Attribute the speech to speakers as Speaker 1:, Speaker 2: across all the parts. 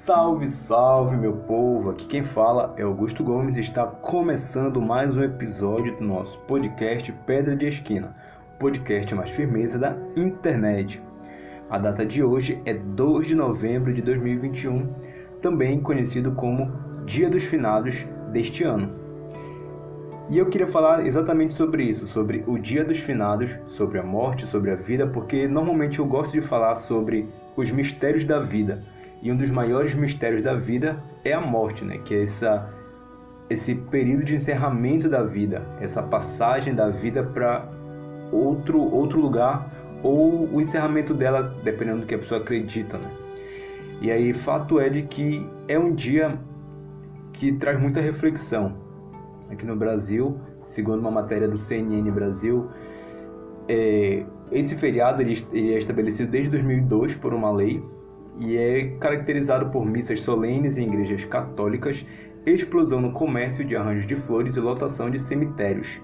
Speaker 1: Salve, salve, meu povo! Aqui quem fala é Augusto Gomes e está começando mais um episódio do nosso podcast Pedra de Esquina, o podcast mais firmeza da internet. A data de hoje é 2 de novembro de 2021, também conhecido como Dia dos Finados deste ano. E eu queria falar exatamente sobre isso, sobre o Dia dos Finados, sobre a morte, sobre a vida, porque normalmente eu gosto de falar sobre os mistérios da vida. E um dos maiores mistérios da vida é a morte, né? Que é esse período de encerramento da vida, essa passagem da vida para outro lugar, ou o encerramento dela, dependendo do que a pessoa acredita, né? E aí, fato é de que é um dia que traz muita reflexão. Aqui no Brasil, segundo uma matéria do CNN Brasil, esse feriado ele é estabelecido desde 2002 por uma lei, e é caracterizado por missas solenes em igrejas católicas, explosão no comércio de arranjos de flores e lotação de cemitérios.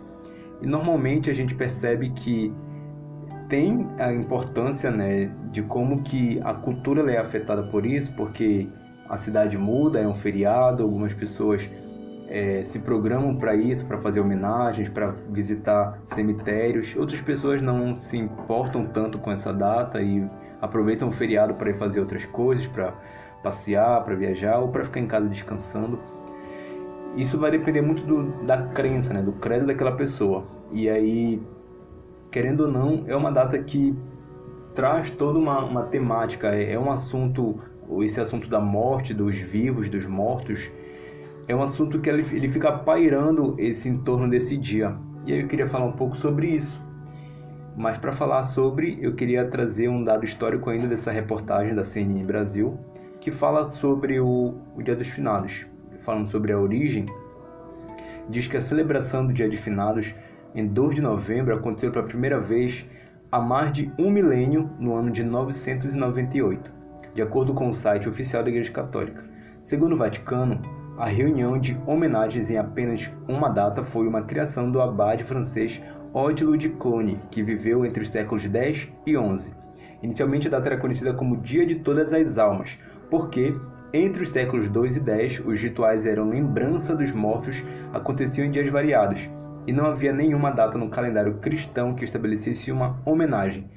Speaker 1: E normalmente a gente percebe que tem a importância, né, de como que a cultura é afetada por isso, porque a cidade muda, é um feriado, algumas pessoas se programam para isso, para fazer homenagens, para visitar cemitérios. Outras pessoas não se importam tanto com essa data e aproveitam o feriado para ir fazer outras coisas, para passear, para viajar ou para ficar em casa descansando. Isso vai depender muito da crença, né, do credo daquela pessoa. E aí, querendo ou não, é uma data que traz toda uma temática, é um assunto, esse assunto da morte, dos vivos, dos mortos, é um assunto que ele fica pairando em torno desse dia. E aí eu queria falar um pouco sobre isso. Mas para falar sobre, eu queria trazer um dado histórico ainda dessa reportagem da CNN Brasil, que fala sobre o Dia dos Finados. Falando sobre a origem, diz que a celebração do Dia de Finados em 2 de novembro aconteceu pela primeira vez há mais de um milênio no ano de 998, de acordo com o site oficial da Igreja Católica. Segundo o Vaticano, a reunião de homenagens em apenas uma data foi uma criação do abade francês Odilo de Cluny, que viveu entre os séculos X e XI. Inicialmente a data era conhecida como Dia de Todas as Almas, porque entre os séculos II e X os rituais eram lembrança dos mortos, aconteciam em dias variados, e não havia nenhuma data no calendário cristão que estabelecesse uma homenagem.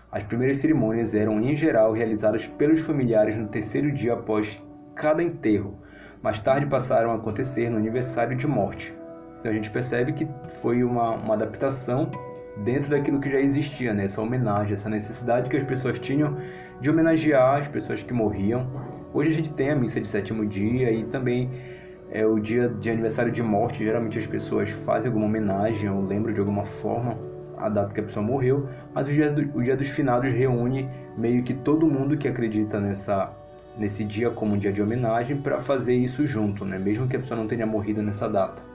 Speaker 1: As primeiras cerimônias eram, em geral, realizadas pelos familiares no terceiro dia após cada enterro. Mais tarde passaram a acontecer no aniversário de morte. Então a gente percebe que foi uma adaptação dentro daquilo que já existia, né? Essa homenagem, essa necessidade que as pessoas tinham de homenagear as pessoas que morriam. Hoje a gente tem a missa de sétimo dia e também o dia de aniversário de morte. Geralmente as pessoas fazem alguma homenagem ou lembram de alguma forma a data que a pessoa morreu, mas o dia dos finados reúne meio que todo mundo que acredita nesse dia como um dia de homenagem para fazer isso junto, né? Mesmo que a pessoa não tenha morrido nessa data.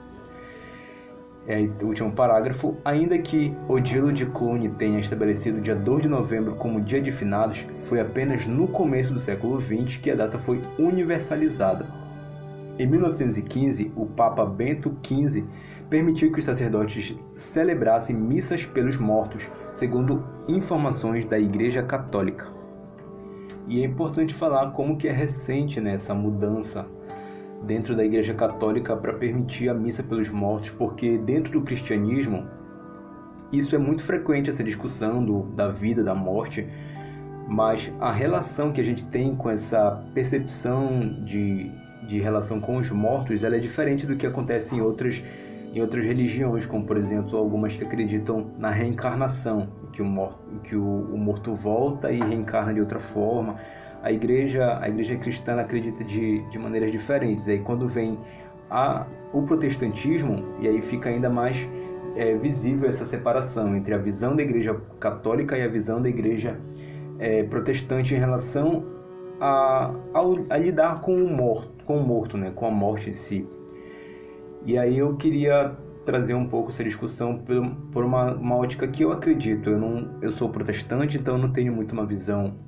Speaker 1: O último parágrafo, ainda que Odilo de Cluny tenha estabelecido o dia 2 de novembro como dia de finados, foi apenas no começo do século XX que a data foi universalizada. Em 1915, o Papa Bento XV permitiu que os sacerdotes celebrassem missas pelos mortos, segundo informações da Igreja Católica. E é importante falar como que é recente, né, essa mudança dentro da Igreja Católica para permitir a missa pelos mortos, porque dentro do cristianismo isso é muito frequente, essa discussão da vida, da morte, mas a relação que a gente tem com essa percepção de relação com os mortos, ela é diferente do que acontece em outras religiões, como por exemplo algumas que acreditam na reencarnação, que o morto volta e reencarna de outra forma. A igreja cristã acredita de maneiras diferentes. Aí quando vem o protestantismo, e aí fica ainda mais visível essa separação entre a visão da igreja católica e a visão da igreja protestante em relação a lidar com o morto, né, com a morte em si. E aí eu queria trazer um pouco essa discussão por uma ótica que eu acredito. Eu sou protestante, então eu não tenho muito uma visão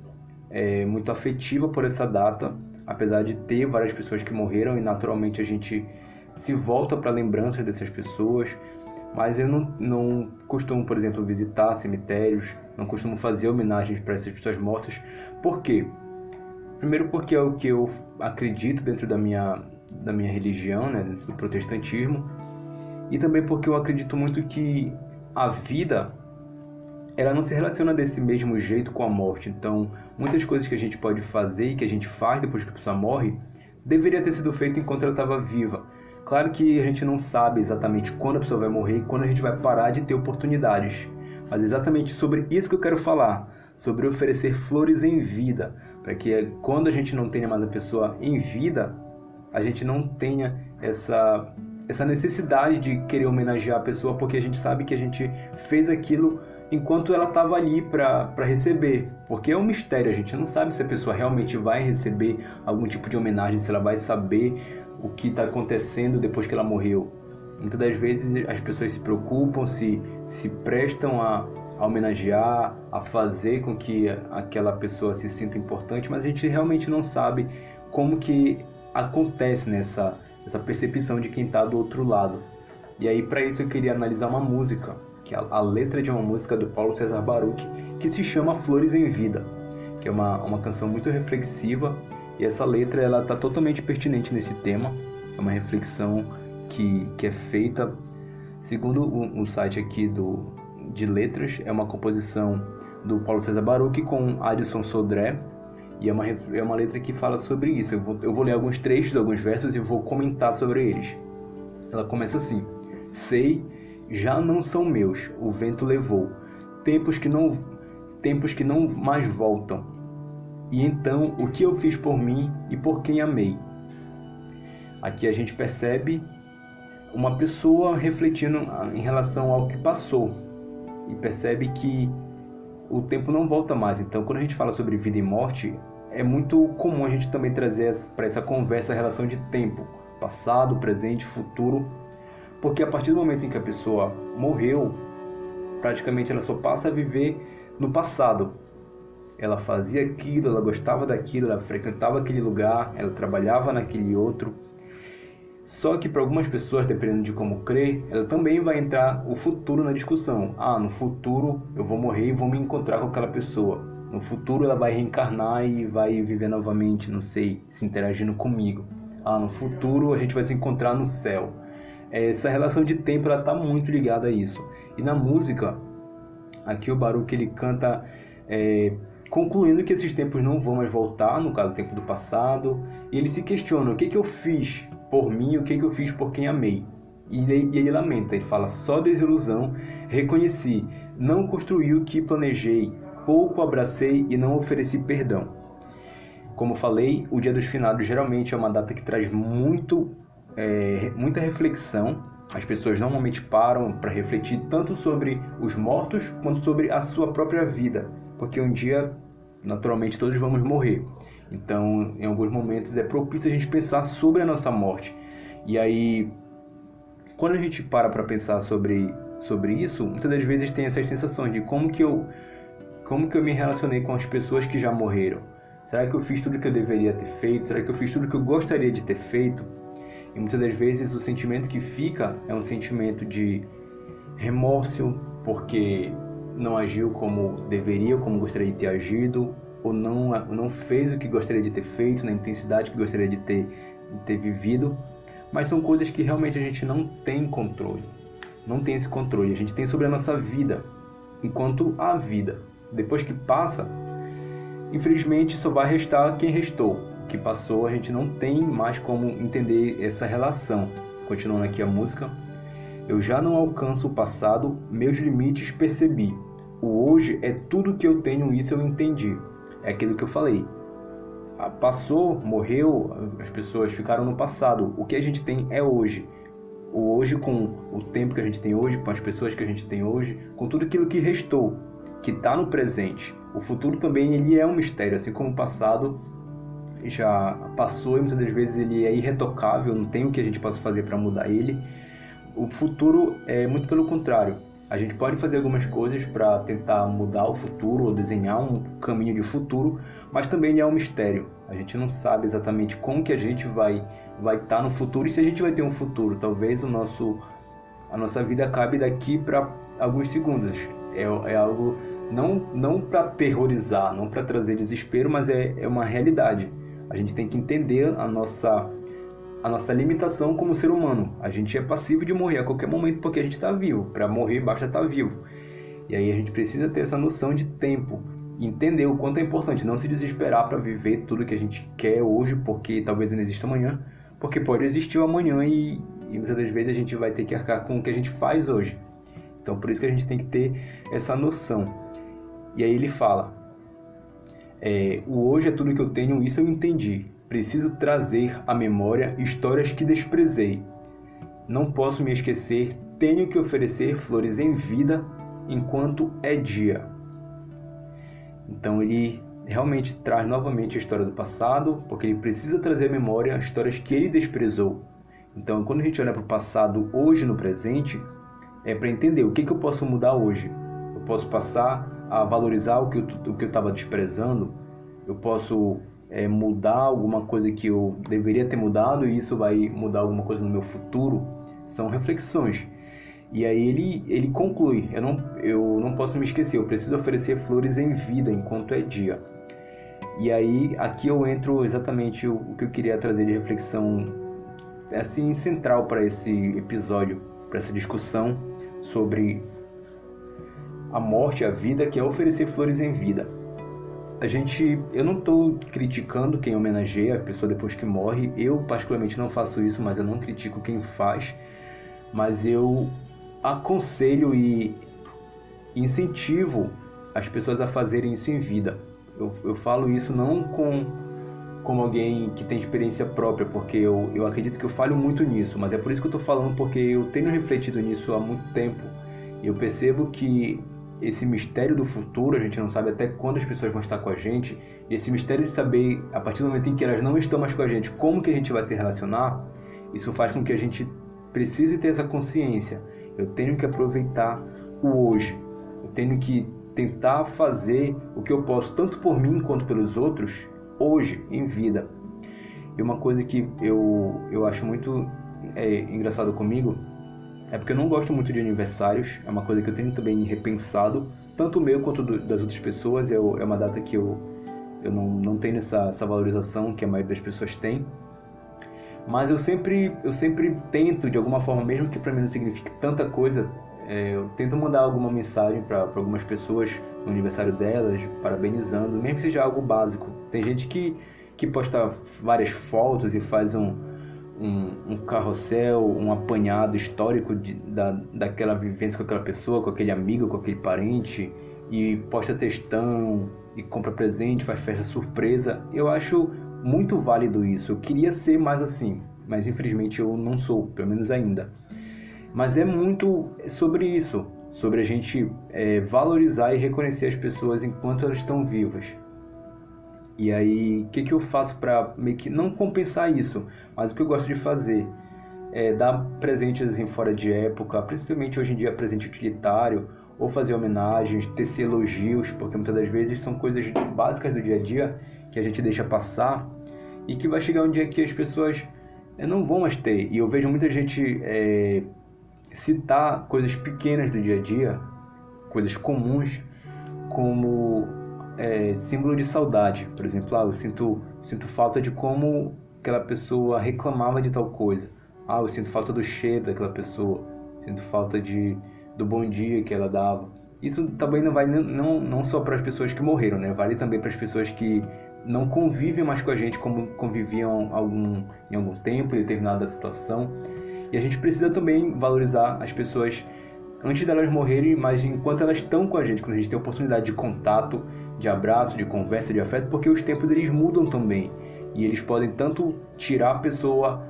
Speaker 1: muito afetiva por essa data, apesar de ter várias pessoas que morreram e naturalmente a gente se volta para lembranças dessas pessoas, mas eu não costumo, por exemplo, visitar cemitérios, não costumo fazer homenagens para essas pessoas mortas. Por quê? Primeiro porque é o que eu acredito dentro da minha religião, né, dentro do protestantismo, e também porque eu acredito muito que a vida, ela não se relaciona desse mesmo jeito com a morte. Então, muitas coisas que a gente pode fazer e que a gente faz depois que a pessoa morre, deveria ter sido feito enquanto ela estava viva. Claro que a gente não sabe exatamente quando a pessoa vai morrer e quando a gente vai parar de ter oportunidades. Mas é exatamente sobre isso que eu quero falar, sobre oferecer flores em vida, para que quando a gente não tenha mais a pessoa em vida, a gente não tenha essa necessidade de querer homenagear a pessoa, porque a gente sabe que a gente fez aquilo enquanto ela estava ali para receber. Porque é um mistério, a gente não sabe se a pessoa realmente vai receber algum tipo de homenagem, se ela vai saber o que está acontecendo depois que ela morreu. Muitas das vezes as pessoas se preocupam, se prestam a homenagear, a fazer com que aquela pessoa se sinta importante, mas a gente realmente não sabe como que acontece essa percepção de quem está do outro lado. E aí, para isso, eu queria analisar uma música, que é a letra de uma música do Paulo César Baruch, que se chama Flores em Vida, que é uma canção muito reflexiva, e essa letra ela está totalmente pertinente nesse tema. É uma reflexão que é feita, segundo o site aqui de letras, é uma composição do Paulo César Baruch com Adson Sodré, e é uma letra que fala sobre isso. Eu vou ler alguns trechos, alguns versos e vou comentar sobre eles. Ela começa assim: sei, já não são meus, o vento levou, tempos que não mais voltam. E então, o que eu fiz por mim e por quem amei? Aqui a gente percebe uma pessoa refletindo em relação ao que passou e percebe que o tempo não volta mais. Então, quando a gente fala sobre vida e morte, é muito comum a gente também trazer para essa conversa a relação de tempo, passado, presente, futuro, porque a partir do momento em que a pessoa morreu, praticamente ela só passa a viver no passado. Ela fazia aquilo, ela gostava daquilo, ela frequentava aquele lugar, ela trabalhava naquele outro. Só que para algumas pessoas, dependendo de como crê, ela também vai entrar o futuro na discussão. No futuro eu vou morrer e vou me encontrar com aquela pessoa. No futuro ela vai reencarnar e vai viver novamente, não sei, se interagindo comigo. No futuro a gente vai se encontrar no céu. Essa relação de tempo ela está muito ligada a isso. E na música, aqui o Baruch ele canta concluindo que esses tempos não vão mais voltar, no caso o tempo do passado, e ele se questiona: o que eu fiz por mim, o que eu fiz por quem amei? E ele lamenta, ele fala: só desilusão reconheci, não construí o que planejei, pouco abracei e não ofereci perdão. Como falei, o Dia dos Finados geralmente é uma data que traz muita reflexão. As pessoas normalmente param para refletir tanto sobre os mortos quanto sobre a sua própria vida, porque um dia, naturalmente, todos vamos morrer. Então, em alguns momentos é propício a gente pensar sobre a nossa morte. E aí, quando a gente para pensar sobre isso, muitas das vezes tem essas sensações de como que eu me relacionei com as pessoas que já morreram. Será que eu fiz tudo o que eu deveria ter feito? Será que eu fiz tudo o que eu gostaria de ter feito? E muitas das vezes o sentimento que fica é um sentimento de remorso, porque não agiu como deveria, como gostaria de ter agido, ou não fez o que gostaria de ter feito, na intensidade que gostaria de ter vivido. Mas são coisas que realmente a gente não tem controle. Não tem esse controle. A gente tem sobre a nossa vida, enquanto há vida. Depois que passa, infelizmente só vai restar quem restou. O que passou, a gente não tem mais como entender essa relação. Continuando aqui a música. Eu já não alcanço o passado, meus limites percebi. O hoje é tudo que eu tenho, isso eu entendi. É aquilo que eu falei. Passou, morreu, as pessoas ficaram no passado. O que a gente tem é hoje. O hoje com o tempo que a gente tem hoje, com as pessoas que a gente tem hoje, com tudo aquilo que restou, que está no presente. O futuro também ele é um mistério, assim como o passado já passou e muitas das vezes ele é irretocável, não tem o que a gente possa fazer para mudar ele. O futuro é muito pelo contrário. A gente pode fazer algumas coisas para tentar mudar o futuro ou desenhar um caminho de futuro, mas também é um mistério. A gente não sabe exatamente como que a gente vai estar no futuro e se a gente vai ter um futuro. Talvez a nossa vida acabe daqui para alguns segundos. É algo não para terrorizar, não para trazer desespero, mas é uma realidade. A gente tem que entender a nossa limitação como ser humano. A gente é passível de morrer a qualquer momento porque a gente está vivo. Para morrer basta estar vivo. E aí a gente precisa ter essa noção de tempo, entender o quanto é importante, não se desesperar para viver tudo que a gente quer hoje, porque talvez não exista amanhã, porque pode existir o amanhã e muitas das vezes a gente vai ter que arcar com o que a gente faz hoje. Então por isso que a gente tem que ter essa noção. E aí ele fala, o hoje é tudo que eu tenho, isso eu entendi. Preciso trazer à memória histórias que desprezei. Não posso me esquecer, tenho que oferecer flores em vida enquanto é dia. Então ele realmente traz novamente a história do passado, porque ele precisa trazer à memória histórias que ele desprezou. Então quando a gente olha para o passado hoje no presente, é para entender o que eu posso mudar hoje. Eu posso passar a valorizar o que eu estava desprezando, eu posso mudar alguma coisa que eu deveria ter mudado e isso vai mudar alguma coisa no meu futuro. São reflexões. E aí ele conclui, eu não posso me esquecer, eu preciso oferecer flores em vida enquanto é dia. E aí aqui eu entro exatamente o que eu queria trazer de reflexão assim central para esse episódio, para essa discussão sobre a morte e a vida, que é oferecer flores em vida. Eu não estou criticando quem homenageia a pessoa depois que morre, eu particularmente não faço isso, mas eu não critico quem faz, mas eu aconselho e incentivo as pessoas a fazerem isso em vida. Eu falo isso não como alguém que tem experiência própria, porque eu acredito que eu falho muito nisso, mas é por isso que eu estou falando, porque eu tenho refletido nisso há muito tempo. E eu percebo que esse mistério do futuro, a gente não sabe até quando as pessoas vão estar com a gente, e esse mistério de saber, a partir do momento em que elas não estão mais com a gente, como que a gente vai se relacionar, isso faz com que a gente precise ter essa consciência. Eu tenho que aproveitar o hoje. Eu tenho que tentar fazer o que eu posso, tanto por mim quanto pelos outros, hoje, em vida. E uma coisa que eu acho muito engraçado comigo, é porque eu não gosto muito de aniversários. É uma coisa que eu tenho também repensado, tanto o meu quanto das outras pessoas. É uma data que eu não tenho essa valorização que a maioria das pessoas tem. Mas eu sempre tento, de alguma forma, mesmo que para mim não signifique tanta coisa, eu tento mandar alguma mensagem para algumas pessoas no aniversário delas, parabenizando, mesmo que seja algo básico. Tem gente que posta várias fotos e faz um carrossel, um apanhado histórico daquela vivência com aquela pessoa, com aquele amigo, com aquele parente, e posta textão, e compra presente, faz festa surpresa. Eu acho muito válido isso. Eu queria ser mais assim, mas infelizmente eu não sou, pelo menos ainda. Mas é muito sobre isso, sobre a gente valorizar e reconhecer as pessoas enquanto elas estão vivas. E aí, o que eu faço para meio que não compensar isso? Mas o que eu gosto de fazer é dar presentes assim, fora de época, principalmente hoje em dia presente utilitário, ou fazer homenagens, tecer elogios, porque muitas das vezes são coisas básicas do dia a dia que a gente deixa passar e que vai chegar um dia que as pessoas não vão mais ter. E eu vejo muita gente citar coisas pequenas do dia a dia, coisas comuns, como símbolo de saudade. Por exemplo, eu sinto falta de como aquela pessoa reclamava de tal coisa. Eu sinto falta do cheiro daquela pessoa, sinto falta do bom dia que ela dava. Isso também não vai não só para as pessoas que morreram, né? Vale também para as pessoas que não convivem mais com a gente como conviviam em algum tempo, em determinada situação. E a gente precisa também valorizar as pessoas antes delas morrerem, mas enquanto elas estão com a gente, quando a gente tem a oportunidade de contato, de abraço, de conversa, de afeto, porque os tempos eles mudam também. E eles podem tanto tirar a pessoa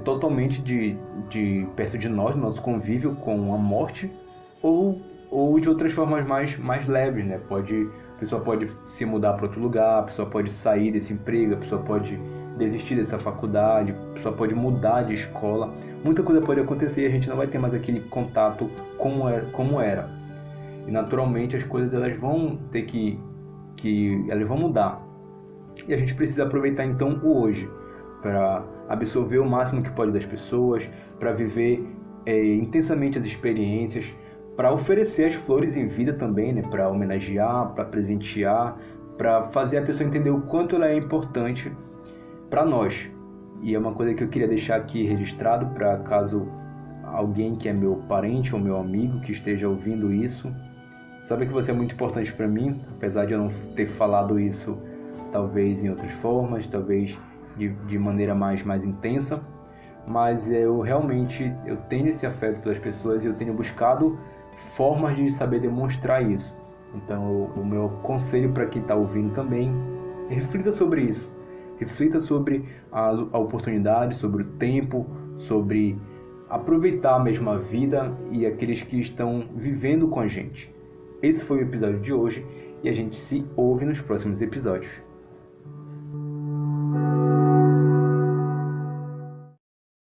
Speaker 1: totalmente de perto de nós, do nosso convívio com a morte, ou de outras formas mais leves, né? A pessoa pode se mudar para outro lugar, a pessoa pode sair desse emprego, a pessoa pode desistir dessa faculdade, a pessoa pode mudar de escola. Muita coisa pode acontecer e a gente não vai ter mais aquele contato como era. E naturalmente as coisas elas vão ter elas vão mudar. E a gente precisa aproveitar então o hoje para absorver o máximo que pode das pessoas, para viver intensamente as experiências, para oferecer as flores em vida também, né? Para homenagear, para presentear, para fazer a pessoa entender o quanto ela é importante para nós. E é uma coisa que eu queria deixar aqui registrado para caso alguém que é meu parente ou meu amigo que esteja ouvindo isso, sabe que você é muito importante para mim, apesar de eu não ter falado isso talvez em outras formas, talvez de maneira mais intensa, mas eu tenho esse afeto pelas pessoas e eu tenho buscado formas de saber demonstrar isso. Então o meu conselho para quem está ouvindo também, reflita sobre isso. Reflita sobre a oportunidade, sobre o tempo, sobre aproveitar mesmo a vida e aqueles que estão vivendo com a gente. Esse foi o episódio de hoje e a gente se ouve nos próximos episódios.